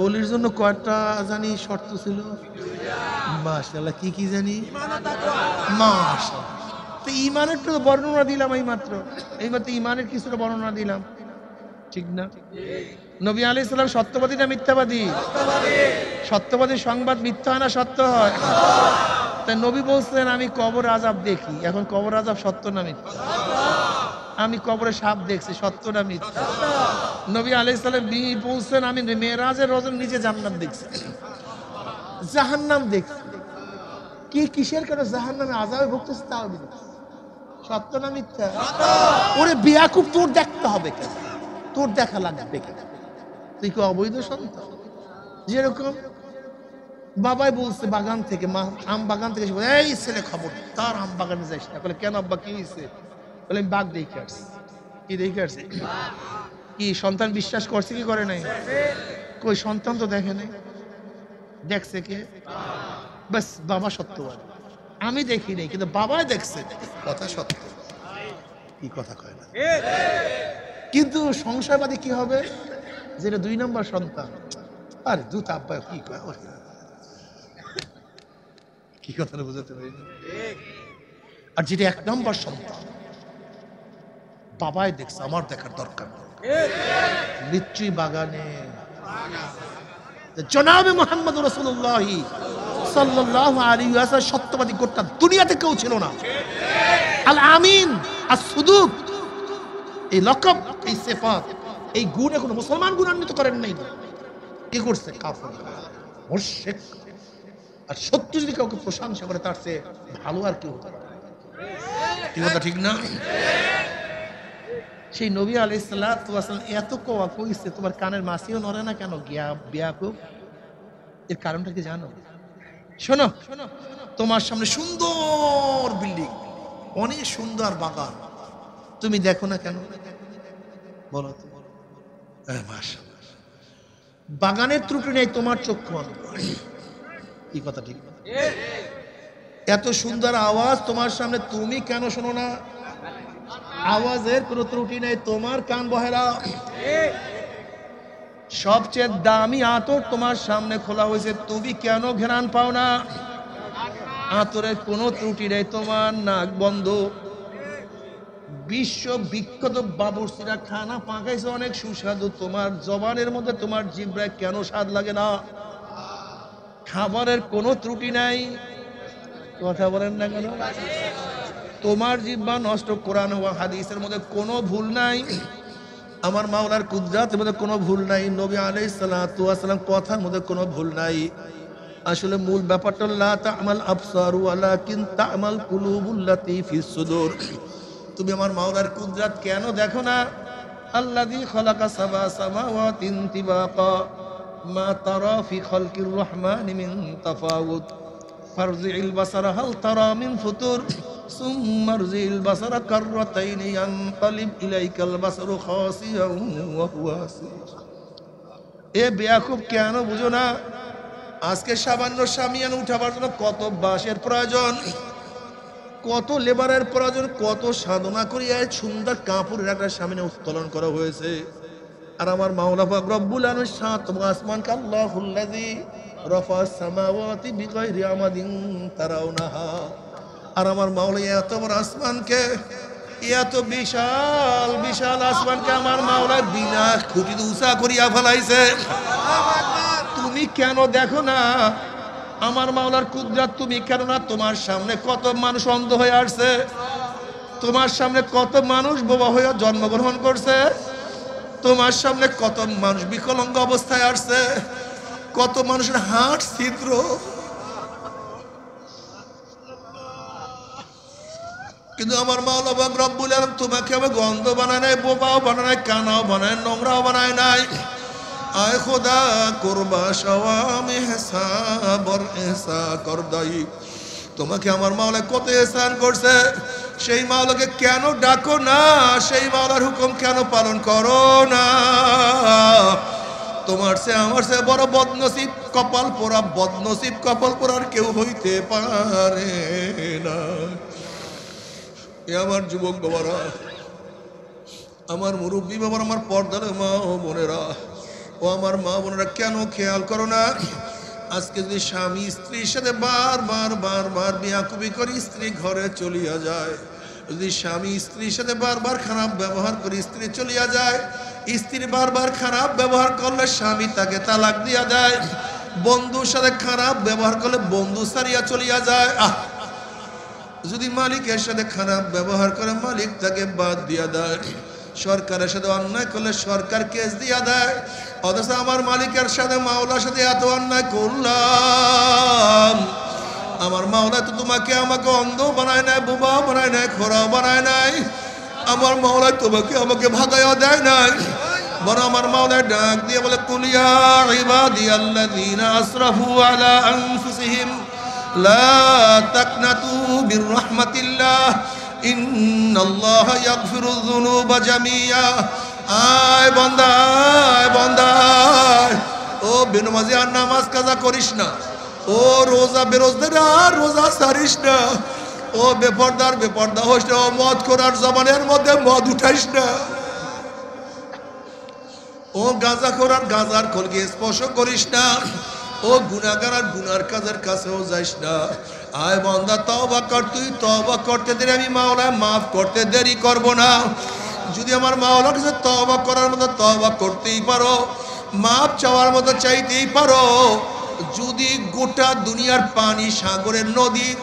ওলির জন্য কয়টা জানি শর্ত ছিল? মাশাআল্লাহ, কি কি জানি? মাশাআল্লাহ। তো ঈমানের তো বর্ণনা দিলাম এইমাত্র ঈমানের কিছুটা বর্ণনা দিলাম, ঠিক না? নবী আলাইহিস সালাম সত্যবাদী না মিথ্যাবাদী? সত্যবাদী সংবাদ মিথ্যা হয় না সত্য হয়? তাই নবী বলছেন আমি কবর আযাব দেখি। এখন কবর আযাব সত্য না মিথ্যা? আমি কবরে সাপ দেখছি, সত্য না মিথ্যা? নবী আলাইহিস সালাম বলছেন আমি মেরাজের রজনী নিচে জান্নাত দেখছি, জাহান্নাম দেখছি। কি কিসের কারণে জাহান্নামে আযাবে ভুগতেছে তাও দেখছি, সত্য না মিথ্যা? ওরে বেয়াকুব, তোর দেখতে হবে কেন? তোর দেখা লাগবে কেন? তুই কি অবৈধ সন্তান? যেরকম বাবাই বলছে বাগান থেকে, আম বাগান থেকে, এই ছেলে খবর তার আম বাগানে যাইস না। বলে কেন আব্বা, কি হয়েছে? বলে আমি বাঘ দেখে আসছি। কি দেখে আসছি? কি সন্তান বিশ্বাস করছে কি করে নাই? কই সন্তান তো দেখে নাই, দেখছে কে? বাস বাবা সত্যবান, আমি দেখি নাই, কিন্তু বাবাই দেখছে, কথা সত্য। কি কথা কয় না? কিন্তু সংশয়বাদী কি হবে? যেটা 2 নম্বর সন্তান, আরে দুধ আব্বা কি কয়, কি কথাটা বুঝাতে পারি? আর যেটা 1 নম্বর সন্তান, বাবাই দেখছে, আমার দেখার দরকার নেই। লিচি বাগানে জনাবে মুহাম্মদ রাসূলুল্লাহ সাল্লাল্লাহু আলাইহি ওয়াসাল্লাম সত্যবাদী গোটা দুনিয়াতে কেউ ছিল না। আল আমিন, আস-সুদুক, এই লকব, এই সিফাত, এই গুণ এখন মুসলমান গুণান্বিত করেন নাই। কি করছে? কাফের, মুশরিক। আর সত্য যদি কাউকে প্রশংসা করে তার চেয়ে ভালো আর কেউ হতে পারে? কি কথা ঠিক না? সেই নবী আলাইহিস সালাতু ওয়াস সালাম এত কোয়া কইছে, তোমার কানের মাছিও নড়ে না কেন? বেয়াকুব। এর কারণটা কি জানো? শোনো, তোমার সামনে সুন্দর বিল্ডিং, অনেক সুন্দর বাগান, তুমি দেখো না কেন? বলো তো। মাশাআল্লাহ, বাগানের ত্রুটি নেই, তোমার চক্ষু অন্ধ। কি কথা ঠিক? এত সুন্দর আওয়াজ তোমার সামনে, তুমি কেন শোনো না? আওয়াজের কোনো ত্রুটি নেই, তোমার কান বহেরা। সবচেয়ে দামি আতর তোমার সামনে খোলা হয়েছে, তুমি কেন ঘ্রাণ পাও না? আতরের কোনো ত্রুটি নেই, তোমার নাক বন্ধ। বিশ্ব বিখ্যাত বাবুর্চিরা খানা পাকাইছে অনেক সুস্বাদু, তোমার জবানের মধ্যে, তোমার জিহ্বায় কেন স্বাদ লাগে না? খাবারের কোনো ত্রুটি নাই, কথা বলেন না কেন? তোমার জিহ্বা নষ্ট, কোরআন ও হাদিসের মধ্যে কোনো ভুল নাই, আমার মাওলার কুদরতের মধ্যে কোনো ভুল নাই, নবী আলাইহিস সালাতু ওয়াস সালাম কথার মধ্যে কোনো ভুল নাই। আসলে মূল ব্যাপারটা লা তা'মাল আবসারু ওয়ালাকিন তা'মাল কুলুবুল্লাতী ফিস সুদূর। তুমি আমার মাওলার কুদরত কেন দেখো না? আল্লাযী খালাকা সাবা সামাওয়াতিন তিবাকা মা তারা ফি খালকির রহমানি মিন তাফাউত ফারজি'ল বাসারা হাল তারা মিন ফুতুর সুম্মা রজি'ল বাসারা কাররাতাইনি ইয়ানকালিব ইলাইকাল বাসারু খাসিয়ান ওয়া হুয়া হাসীর। এ বেয়াকুব, কেন বুঝো না? আজকে সামান্য শামিয়ানা উঠাবার জন্য কত বাঁশের প্রয়োজন, কত লেবারের প্রয়োজন, কত সাধনা করিয়া সুন্দর কাপড়ের একটা সামনে উত্তোলন করা হয়েছে। আর আমার মাওলা পাক রব্বুল আলামিন সাত আসমানকে আল্লাহুল্লাযী রাফা'আস সামাওয়াতি বিগাইরি আমাদিন তারাউনাহা, আর আমার মাওলা এত বড় আসমানকে, এত বিশাল বিশাল আসমানকে আমার মাওলা বিনা খুঁটিতে উঁচা করিয়া ফেলাইছে। তুমি কেন দেখো না আমার মাওলার কুদরত? তুমি কেন না? তোমার সামনে কত মানুষ অন্ধ হয়ে আসছে, তোমার সামনে কত মানুষ বোবা হয়ে জন্মগ্রহণ করছে, তোমার সামনে কত মানুষ বিকলাঙ্গ অবস্থায় আসছে, কত মানুষের হার্ট ছিদ্র। কিন্তু আমার মাওলা পাক রব্বুল আলামিন তোমাকে আমি গন্ধ বানায় নাই, বোবাও বানায় নাই, কানাও বানায়, নোংরাও বানায় নাই। আয় খোদা করবা সওয়াম হিসাব আর এহসা কর দাই। তোমাকে আমার মাওলা কত এহসান করছে, সেই মাওলাকে কেন ডাকো না? সেই মাওলার হুকুম কেন পালন করো না? তোমার সে আমার সে বড় বদনসিব কপাল পোড়া, বদনসিব কপাল পোড়ার কেউ হইতে পারে না। এ আমার যুবক বাবারা, আমার মুরব্বী বাবার, আমার পর্দার মা ও বোনেরা, ও আমার মা বোনেরা, কেন খেয়াল করো না? আজকে যদি স্বামী স্ত্রীর সাথে বারবার বিয়াকুবি করে স্ত্রী ঘরে চলিয়া যায়, যদি স্বামী স্ত্রীর সাথে বারবার খারাপ ব্যবহার করে স্ত্রী চলিয়া যায়, স্ত্রী বারবার খারাপ ব্যবহার করলে স্বামী তাকে তালাক দিয়া দেয়, বন্ধুর সাথে খারাপ ব্যবহার করলে বন্ধু সারিয়া চলিয়া যায়, যদি মালিকের সাথে খারাপ ব্যবহার করে মালিক তাকে বাদ দিয়া দেয়, সরকারের সাথে অন্যায় করলে সরকার কেস দিয়া দেয়। অথচ আমার মালিকের সাথে মাওলার সাথে এত অন্যায় করলাম, আমার মাওলা তো তোমাকে আমাকে অন্ধ বানায় নাই, বোবা বানায় নাই, খোরাও বানায় নাই। আমার মাওলা তোমাকে আমাকে ভাগাইয়া দেয় নাই, বরং আমার মাওলা ডাক দিয়ে বলে কুলিয়া ইবাদিয়াল্লাযীনা আসরাফু আলা আনফুসিহিম লা তাকনাতু মির রাহমাতিল্লাহ ইন্নাল্লাহা ইয়াগফিরুয যুনুবা জামিয়া। আয় বান্দা, আয় বান্দা, ও বেনমাজি আর নামাজ কাজা করিস না, ও রোজা বেরোজদের আর রোজা সারিস না, ও বেপরদার বেপরদা হোস না, ও মদ করার জবানের মধ্যে মদ উঠাইস না, ও গাঁজা করার গাঁজার খোলকে স্পর্শ করিস না, ও গুনাহগার আর গুনার কাজের কাছেও যাইস না। আয় বান্দা তওবা কর, তুই তওবা করতে দেরি আমি মাওলা মাফ করতে দেরি করব না। যদি আমার মাওলার কাছে তওবা করার মতো তওবা করতেই পারো, মাফ চাওয়ার মতো চাইতেই পারো, যদি গোটা দুনিয়ার পানি, সাগরের, নদীর,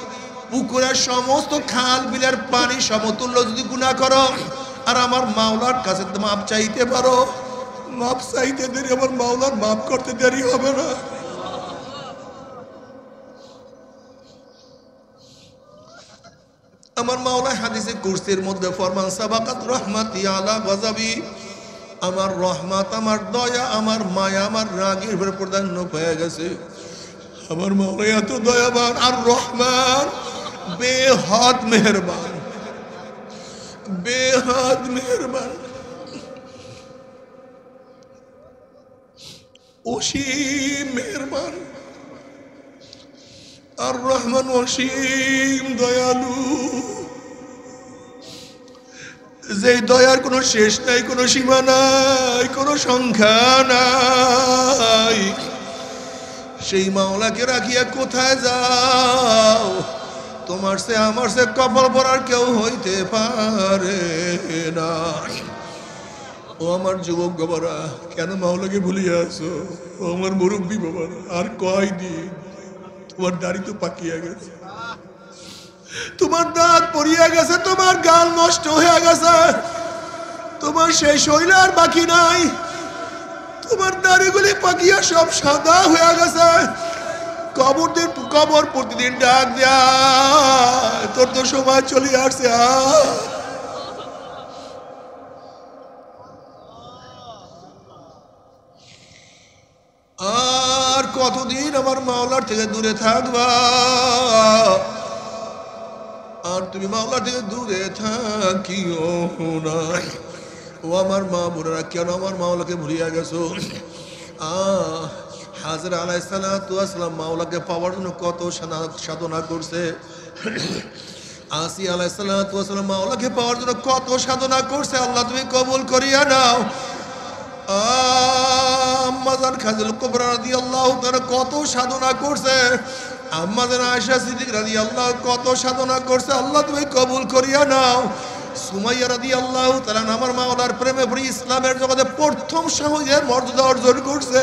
পুকুরের সমস্ত খাল বিলের পানি সমতুল্য যদি গুনাহ করো আর আমার মাওলার কাছে মাফ চাইতে পারো, মাফ চাইতে দেরি আমার মাওলার মাফ করতে দেরি হবে না। আমার মাওলা হাদিসে কুরসির মধ্যে ফরমান সাবাকাত রাহমাতি আলা গযাবি, আমার রহমত, আমার দয়া, আমার মায়া, আমার রাগের উপর প্রাধান্য পেয়ে গেছে। আমার মাওলা এত দয়াবান আর রহমান, বেহদ মেহেরবান, বেহদ মেহেরবান। অসীম মেহেরবান, আর রহমান অসীম দয়ালু, যে দয়ার কোনো শেষ নাই, কোনো সীমা নাই, কোনো সংখ্যা নাই। সেই মাওলাকে রাখিয়া কোথায় যাও? তোমার সে আমার সে কপাল পরার কেউ হইতে পারে না। ও আমার যুবক বাবারা, কেন মাওলাকে ভুলিয়া আছো? ও আমার মুরব্বী বাবারা, আর কয়দিন? তোমার দাড়ি তো পাকিয়া গেছে, তোমার দাঁত পড়িয়া গেছে, তোমার গাল নষ্ট হয়ে গেছে, তোমার সেই শৈল আর বাকি নাই, তোমার দাড়িগুলি পাকিয়া সব সাদা হয়ে গেছে। কবর প্রতিদিন ডাক দেয়, তোর তো সময় চলে আসছে। আর কতদিন আমার মাওলার থেকে দূরে থাকবা? আর তুমি মাওলার থেকে দূরে থাকিও না। ও আমার মা বোনেরা, কেন আমার মাওলাকে ভুলিয়া গেছো? হাজরা আলাইহিসসালাম মাওলাকে পাওয়ার জন্য কত সাধনা করছে। আসিয়া আলাইহিসসালাম মাওলাকে পাওয়ার জন্য কত সাধনা করছে। আল্লাহ তুমি কবুল করিয়া নাও। আম্মাজান খাদিজা কুবরা রাদিয়াল্লাহু তাআলা কত সাধনা করছে। আম্মাজান আয়েশা সিদ্দিক রাদিয়াল্লাহু কত সাধনা করছে। আল্লাহ তুমি কবুল করিয়া নাও। সুমাইয়া রাদিয়াল্লাহু তাআলা আমার মাওলার প্রেমে পড়ে ইসলামের জগতে প্রথম শাহীদের মর্যাদা অর্জন করছে।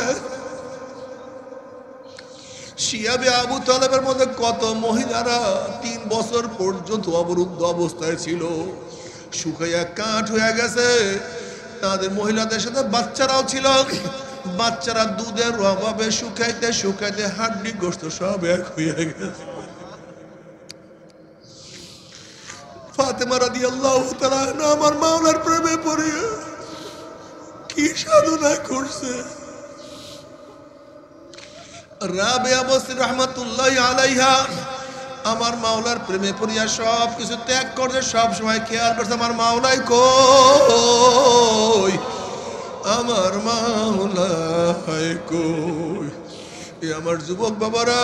শিয়াবে আবু তালেবের মধ্যে কত মহিলারা 3 বছর পর্যন্ত অবরুদ্ধ অবস্থায় ছিল, শুকাইয়া কাঠ হয়ে গেছে। তাদের মহিলাদের সাথে বাচ্চারাও ছিল। বাচ্চারা দুধের অভাবে শুকাইতে শুকাইতে হাড্ডি গোশত সব এক হয়ে গেছে। ফাতেমা রাদিয়াল্লাহু তাআলা আমার মাওলার প্রেমে পড়ে কি সাধনা করছে। রাবেয়া বসরি রাহমাতুল্লাহি আলাইহা আমার মাওলার প্রেমে পড়িয়া সব কিছু ত্যাগ করছে। সব সময় খেয়াল করছে আমার মাওলাই কই, আমার মাওলাই কই। এই আমার যুবক বাবারা,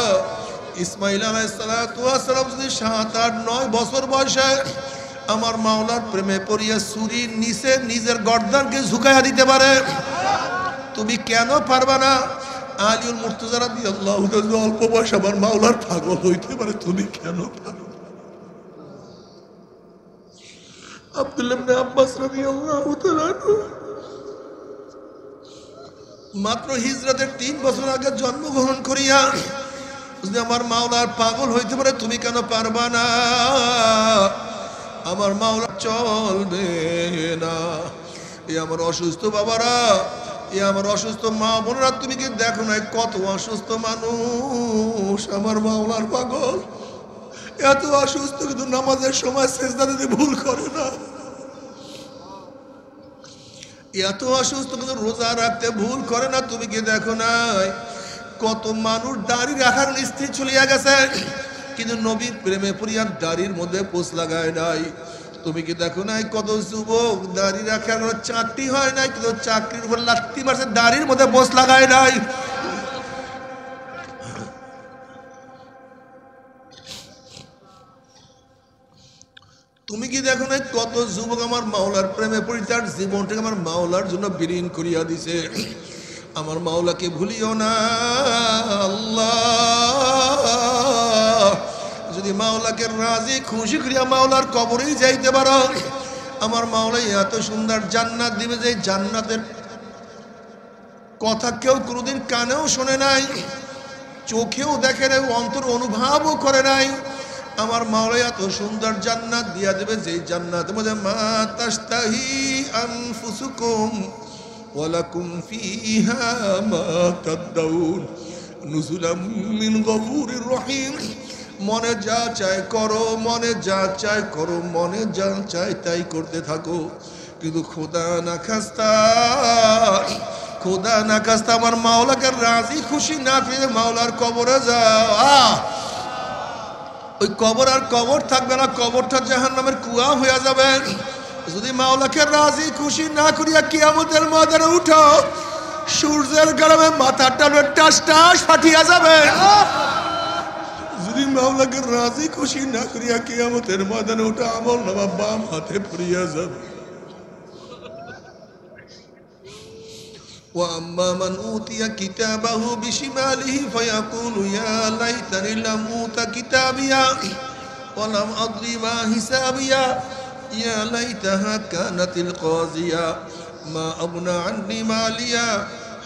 ইসমাইল আলাইহিস সালাম যদি 7, 8, 9 বছর বয়সে আমার মাওলার প্রেমে পড়িয়া ছুরির নিচে নিজের গর্দানকে ঝুঁকাইয়া দিতে পারে, তুমি কেন পারবা না? আলিউল মুর্তজা রাদিয়াল্লাহু তাআলা অল্প বয়সে আমার মাওলার পাগল হইতে পারে, তুমি কেন পারো? আব্দুল্লাহ ইবনে আব্বাস রাদিয়াল্লাহু তাআলা মাত্র হিজরতের 3 বছর আগে জন্মগ্রহণ করিয়া যদি আমার মাওলার পাগল হইতে পারে, তুমি কেন পারবা না? আমার মাওলা চলবে না। এই আমার অসুস্থ বাবারা, আমার অসুস্থ মা বোনেরা, তুমি কি দেখো না কত অসুস্থ মানুষ? আমার মাওলার পাগল, এত অসুস্থ কিন্তু নামাজের সময় সিজদা দিতে ভুল করে না। এত অসুস্থ কিন্তু রোজা রাখতে ভুল করে না। তুমি কি দেখো না কত মানুষ দাড়ি রাখার স্থির চলিয়া গেছে, কিন্তু নবীর প্রেমে পড়িয়া দাড়ির মধ্যে পোষ লাগায় নাই। তুমি কি দেখো নাই কত যুবক দাড়ি রাখার চাকরি হয় নাই, কিন্তু চাকরির উপর লাত্তি মারছে, দাড়ির মধ্যে পোষ লাগায় নাই। তুমি কি দেখো নাই কত যুবক আমার মাওলার প্রেমে পড়ি তার জীবনটাকে আমার মাওলার জন্য বিলীন করিয়া দিছে। আমার মাওলাকে ভুলিও না। আল্লাহ যদি মাওলাকে রাজি খুশি করিয়া মাওলার কবরেই যাইতে পারো, আমার মাওলাই এত সুন্দর জান্নাত দিবে যে জান্নাতের কথা কেউ কোনোদিন কানেও শোনে নাই, চোখেও দেখে নাই, অন্তর অনুভবও করে নাই। আমার মাওলাই এত সুন্দর জান্নাত দিয়া দেবে যে জান্নাতের মধ্যে মা তাশতাহি আনফুসুকুম ওয়ালাকুম ফিহা মা তাদউন নুজুলাম মিন গফুরির রহিম। মনে যা চায় করো, মনে যা চায় করো, মনে যা চায় তাই করতে থাকো, কিন্তু খোদা না খাস্তা আমার মাওলাকে রাজি খুশি না করে মাওলার কবরে যাও। ওই কবর আর কবর থাকবে না, কবরটা জাহান্নামের কুয়া হয়ে যাবে। যদি মাওলাকে রাজি খুশি না করিয়া কিয়ামতের ময়দানে উঠো, সূর্যের গরমে মাথাটা টাস টাস ফাটিয়া যাবে যদি মাওলাকে রাজি খুশি না করিয়া কিয়ামতের ময়দানে ওটা আমল নামা বাম হাতে পড়িয়া যাবে وأما من أوتي كتابه بشماله فيقول يا ليتني لم أوت كتابيا ولم أدر ما حسابيا يا ليتها كانت القاضية ما أغنى عني ماليا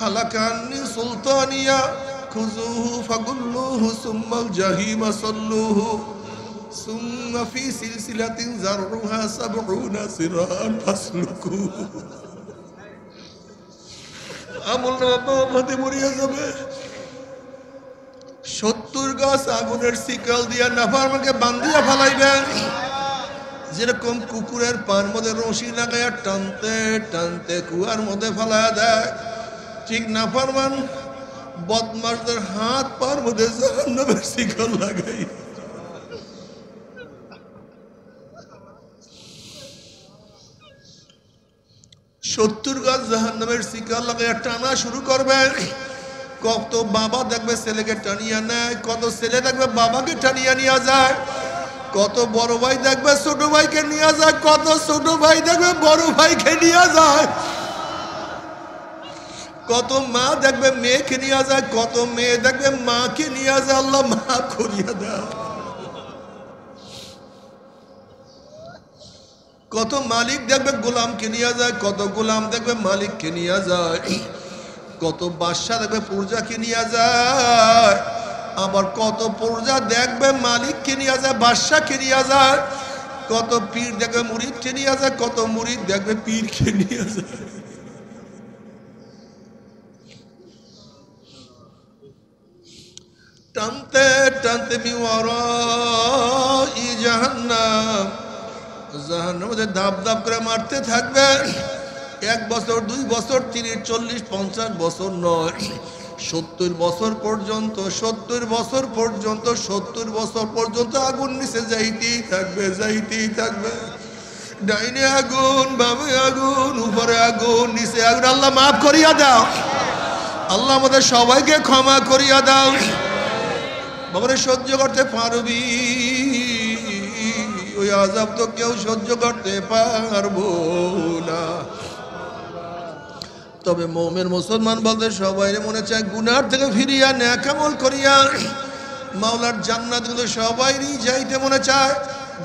هلك عني سلطانيا خذوه فغلوه ثم الجحيم صلوه ثم في سلسلة ذرعها 70 ذراعا فاسلكوه আমল নামা হাতে মরিয়া যাবে 70 গাছ আগুনের শিকল দিয়া নাফরমানকে বান্ধিয়া ফেলাইবে যেরকম কুকুরের পার মধ্যে রশি লাগাইয়া টানতে টানতে কুয়ার মধ্যে ফেলাইয়া দেয় ঠিক নাফরমান বদমাশদের হাত পার মধ্যে জাহান্নামের শিকল লাগাই 70 গাছ জাহান্নামের শিকল লাগাইয়া টানা শুরু করবে কত বাবা দেখবে ছেলেকে টানিয়া নেয় কত ছেলে দেখবে বাবাকে টানিয়া নিয়ে যায় কত বড় ভাই দেখবে ছোট ভাইকে নিয়ে যায় কত ছোট ভাই দেখবে বড় ভাইকে নিয়ে যায় কত মা দেখবে মেয়েকে নিয়ে যায় কত মেয়ে দেখবে মাকে নিয়ে যায় আল্লাহ মাফ করিয়া দাও কত মালিক দেখবে গোলামকে নিয়ে যায় কত গোলাম দেখবে মালিককে নিয়ে যায় কত বাদশা দেখবে প্রজাকে নিয়ে যায় আবার কত প্রজা দেখবে মালিককে নিয়ে যায় বাদশাকে নিয়ে যায় কত পীর দেখবে মুরিদকে নিয়ে যায় কত মুরিদ দেখবে পীরকে নিয়ে যায় টানতে টানতে মিওয়ারাই জাহান্নাম জাহান্নামের মধ্যে ধাপ ধাপ করে মারতে থাকবে 1 বছর 2 বছর 30 40 50 বছর নয় 70 বছর পর্যন্ত 70 বছর পর্যন্ত 70 বছর পর্যন্ত আগুন নিচে যাইতেই থাকবে ডাইনে আগুন বামে আগুন উপরে আগুন নিচে আগুন আল্লাহ মাফ করিয়া দাও আল্লাহ আমাদের সবাইকে ক্ষমা করিয়া দাও বাবারে সহ্য করতে পারবি ওই আযাব তো কেউ সহ্য করতে পারবো না তবে মুমিন মুসলমান বলতে সবাই মনে চায় গুনাহ থেকে ফিরিয়া নেক আমল করিয়া মাওলার জান্নাত কিন্তু সবাইরই যাইতে মনে চায়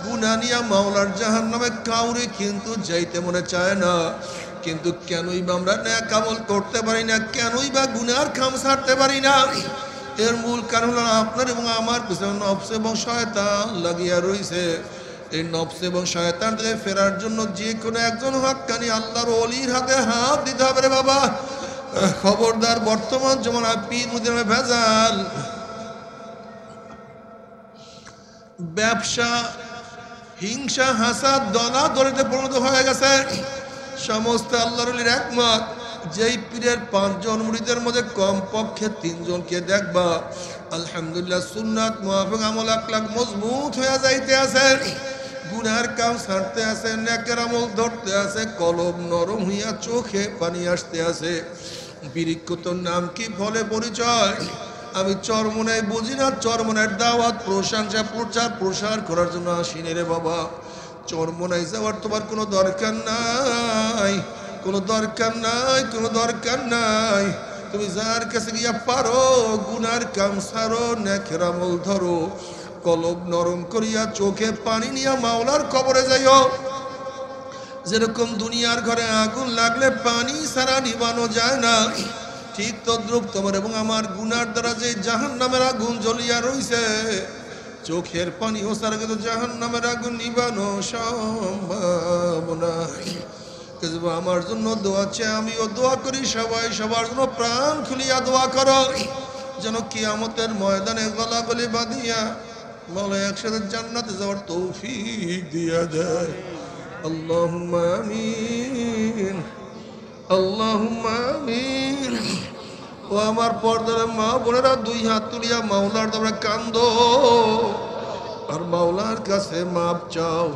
গুনাহ নিয়া মাওলার জাহান্নামে কাউরে কিন্তু যাইতে মনে চায় না কিন্তু কেনই বা আমরা নেক আমল করতে পারি না কেনই বা গুনাহর খাম ছাড়তে পারি না এর মূল কারণ হলো আপনার এবং আমার পিছনে নফস এবং শয়তান লাগিয়া রইছে এই নফস এবং শয়তান থেকে ফেরার জন্য যে কোনো একজন হক্কানি আল্লাহর ওলির হাতে হাত দিতে হবে রে বাবা খবরদার বর্তমান যেমন পীর মুরিদের ভেজাল ব্যবসা হিংসা হাসাদ দলাদলিতে পরিণত হয়ে গেছে সমস্ত আল্লাহর ওলির একমত যেই পীরের 5 জন মুরিদের মধ্যে কমপক্ষে 3 জনকে দেখবা আলহামদুলিল্লাহ সুন্নাত মুআফিক আমল আকলাক মজবুত হয়ে যাইতে আছে গুনার কাম ছাড়তে আছে নেকের আমল ধরতে আছে কলব নরম হইয়া চোখে পানি আসতে আছে বিরিক্কতর নাম কি ফলে পরিচয় আমি চরমনায় বুঝি না চরমনার দাওয়াত প্রশংসা প্রচার প্রসার করার জন্য আসিনি রে বাবা চরমনায় যাওয়ার তোমার কোনো দরকার নাই কোনো দরকার নাই তুমি যার কাছে গিয়া পারো গুনার কাম ছাড়ো নেকের আমল ধরো কলব নরম করিয়া চোখে পানি নিয়া মাওলার কবরে যাইও যেরকম দুনিয়ার ঘরে আগুন লাগলে পানি ছাড়া নিবানো যায় না ঠিক তদ্রূপ তোমার এবং আমার গুনার দ্বারা যে জাহান্নামের আগুন জ্বলিয়া রইছে চোখের পানি ও ছাড়া কিন্তু জাহান্নামের আগুন নিবানো সম্ভব না আমার জন্য দোয়া চাই আমিও দোয়া করি সবাই সবার জন্য প্রাণ খুলিয়া দোয়া করো যেন কিয়ামতের ময়দানে গলাগলি বাঁধিয়া মাওলা একসাথে জান্নাতে যাওয়ার তৌফিক দিয়া দেয় আল্লাহুম্মা আমিন আল্লাহুম্মা আমিন ও আমার পর্দার মা বোনেরা 2 হাত তুলিয়া মাওলার দরবারে কান্দো আর মাওলার কাছে মাপ চাও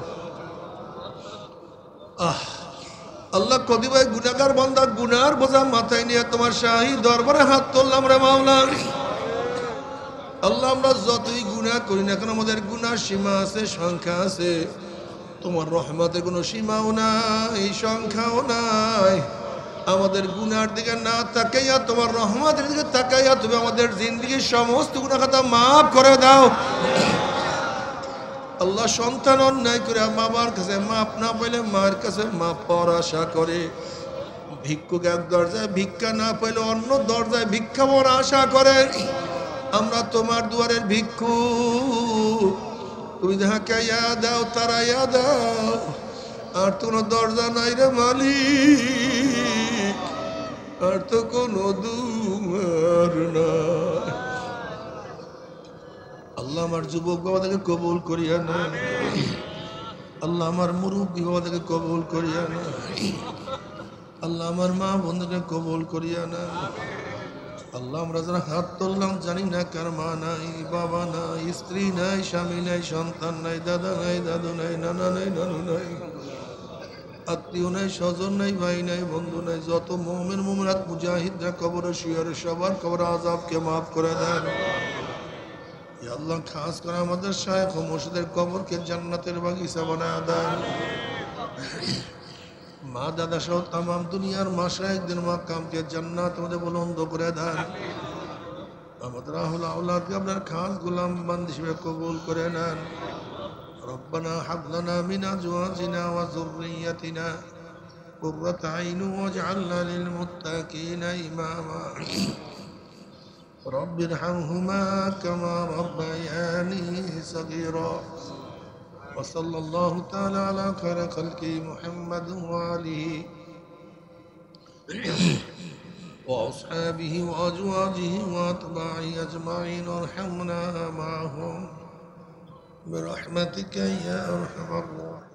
আল্লাহ কতিপয় গুনাহগার বান্দা গুনার বোঝা মাথায় নিয়ে তোমার শাহী দরবারে হাত তুললাম রে মাওলা। আল্লাহ আমরা যতই গুনাহ করি না কেন আমাদের গুনার সীমা আছে, সংখ্যা আছে। তোমার রহমতের কোনো সীমাও নাই, সংখ্যাও নাই। আমাদের গুনার দিকে না তাকাইয়া তোমার রহমতের দিকে তাকাইয়া তুমি আমাদের জিন্দেগির সমস্ত গুনাহ খাতা মাফ করে দাও। আল্লাহ সন্তান অন্যায় করে মা বাবার কাছে মাপ না পাইলে মায়ের কাছে মাপ পাওয়ার আশা করে, ভিক্ষুক এক দরজায় ভিক্ষা না পাইলে অন্য দরজায় ভিক্ষা পাওয়ার আশা করে। আমরা তোমার দুয়ারের ভিক্ষুক, তুমি যাহাকে ইয়া দাও তারা ইয়া দাও, আর তো কোনো দরজা নাই রে মালিক, আর তো কোনো দুয়ার নাই। আল্লাহ আমার যুবক বাবাদেরকে কবুল করিয়া না, আল্লাহ আমার মুরব্বী বাবাদেরকে কবুল করিয়া না, আল্লাহ আমার মা বন্ধুকে কবুল করিয়া না। আল্লাহ আমরা যারা হাত তুললাম জানি না কার মা নাই, বাবা নাই, স্ত্রী নাই, স্বামী নাই, সন্তান নাই, দাদা নাই, দাদু নাই, নানা নাই, নানু নাই, আত্মীয় নাই, স্বজন নাই, ভাই নাই, বন্ধু নাই। যত মুমিন মুমিনাত মুজাহিদরা কবরে শুয়ে সবার কবর আযাবকে মাফ করে দেন। ইয়া আল্লাহ খাস করে আমাদের শায়েখ ও মুর্শিদের কবরকে জান্নাতের বাগিচা বানায় দেন। মা দাদা সহ তামাম দুনিয়ার মাশায়েখদের মাকামকে জান্নাত মধ্যে বুলন্দ করে দেন। আমাদের আহলে আওলাদকে আপনার খাস গোলাম বান্দী হিসেবে কবুল করে নেন। রব্বানা হাব লানা মিন আজওয়াজিনা ওয়া যুররিয়্যাতিনা কুররাতা আইনুন ওয়াজআলনা লিল মুত্তাকিনা ইমামা। رب ارحمهما كما ربياني صغيرا. وصلى الله تعالى على خير خلقه محمد وآله وأصحابه وأزواجه وأتباعه أجمعين وارحمنا معهم برحمتك يا أرحم الراحمين.